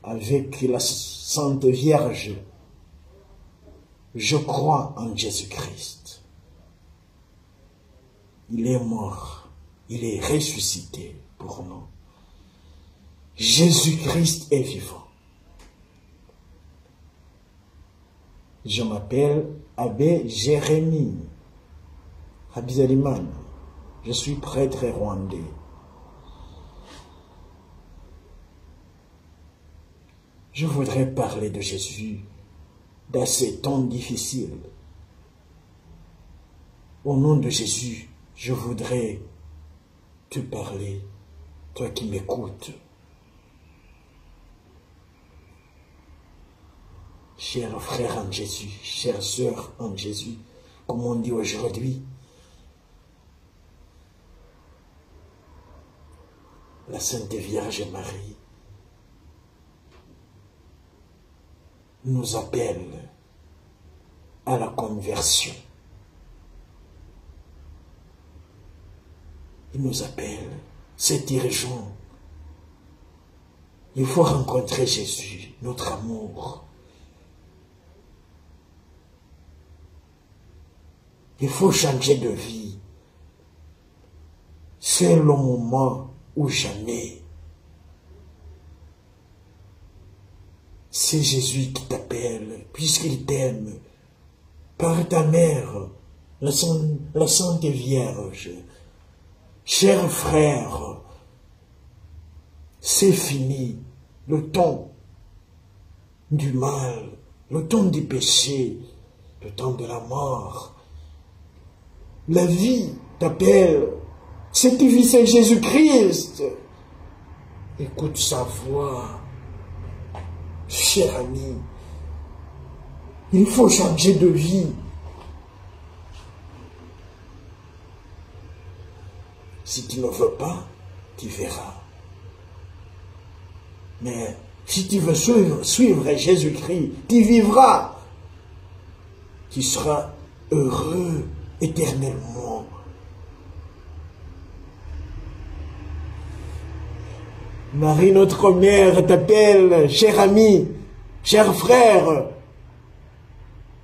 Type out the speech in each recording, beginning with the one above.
avec la Sainte Vierge, je crois en Jésus-Christ. Il est mort, il est ressuscité pour nous. Jésus-Christ est vivant. Je m'appelle Abbé Jérémie Habizaliman. Je suis prêtre rwandais. Je voudrais parler de Jésus dans ces temps difficiles. Au nom de Jésus, je voudrais te parler, toi qui m'écoutes. Chers frères en Jésus, chères sœurs en Jésus, comme on dit aujourd'hui, la Sainte Vierge Marie nous appelle à la conversion. Il nous appelle, c'est urgent. Il faut rencontrer Jésus, notre amour. Il faut changer de vie. C'est le moment ou jamais. C'est Jésus qui t'appelle, puisqu'il t'aime, par ta mère, la Sainte Vierge. Chers frères, c'est fini le temps du mal, le temps du péché, le temps de la mort. La vie t'appelle. Cette vie, c'est Jésus-Christ. Écoute sa voix. Cher ami, il faut changer de vie. Si tu ne veux pas, tu verras. Mais si tu veux suivre Jésus-Christ, tu vivras. Tu seras heureux éternellement. Marie, notre mère, t'appelle, cher ami, cher frère.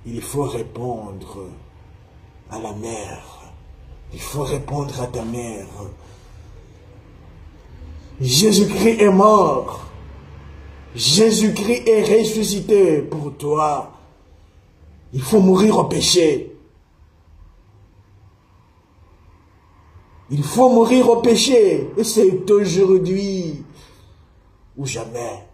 Il faut répondre à la mère. Il faut répondre à ta mère. Jésus-Christ est mort. Jésus-Christ est ressuscité pour toi. Il faut mourir au péché. Il faut mourir au péché. Et c'est aujourd'hui ou jamais.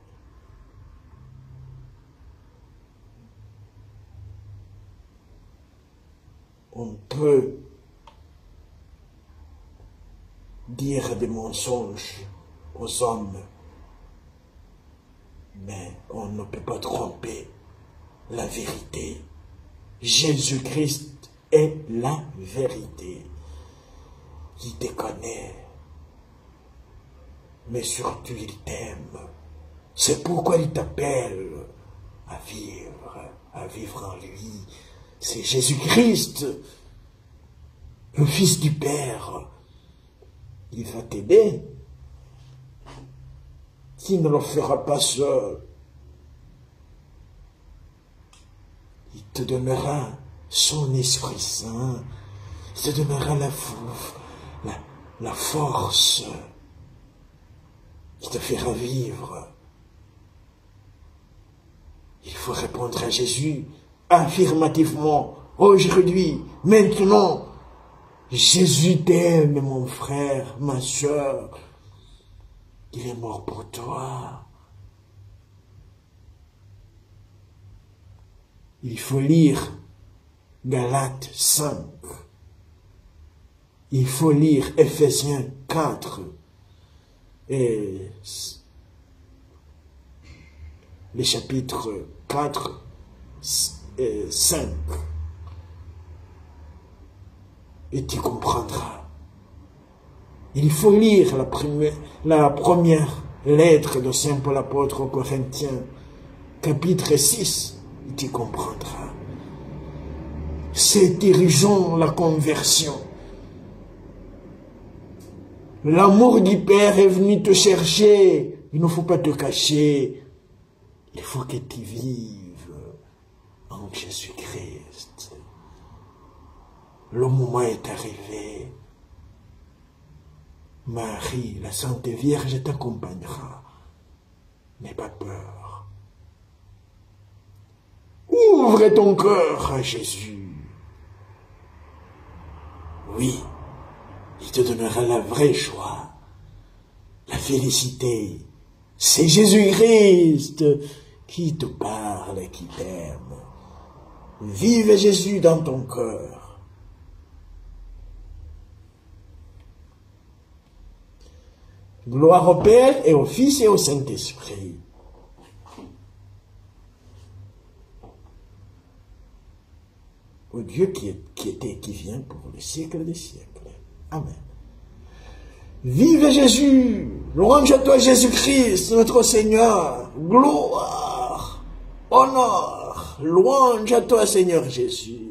On peut dire des mensonges aux hommes, mais on ne peut pas tromper la vérité. Jésus-Christ est la vérité. Il te connaît, mais surtout il t'aime. C'est pourquoi il t'appelle à vivre en lui. C'est Jésus-Christ, le Fils du Père. Il va t'aider. Tu ne le feras pas seul. Il te donnera son Esprit Saint. Il te donnera la force qui te fera vivre. Il faut répondre à Jésus affirmativement. Aujourd'hui, maintenant, Jésus t'aime, mon frère, ma soeur. Il est mort pour toi. Il faut lire Galates 5. Il faut lire Ephésiens 4 et les chapitres 4 et 5. Et tu comprendras. Il faut lire la première lettre de Saint Paul apôtre aux Corinthiens, chapitre 6, et tu comprendras. C'est dirigeant la conversion. L'amour du Père est venu te chercher. Il ne faut pas te cacher. Il faut que tu vives en Jésus-Christ. Le moment est arrivé. Marie, la Sainte Vierge, t'accompagnera. N'aie pas peur. Ouvre ton cœur à Jésus. Oui, il te donnera la vraie joie, la félicité. C'est Jésus-Christ qui te parle et qui t'aime. Vive Jésus dans ton cœur. Gloire au Père et au Fils et au Saint-Esprit. Au Dieu qui était et qui vient pour le siècle des siècles. Amen. Vive Jésus! Louange à toi Jésus-Christ, notre Seigneur! Gloire! Honneur! Louange à toi Seigneur Jésus!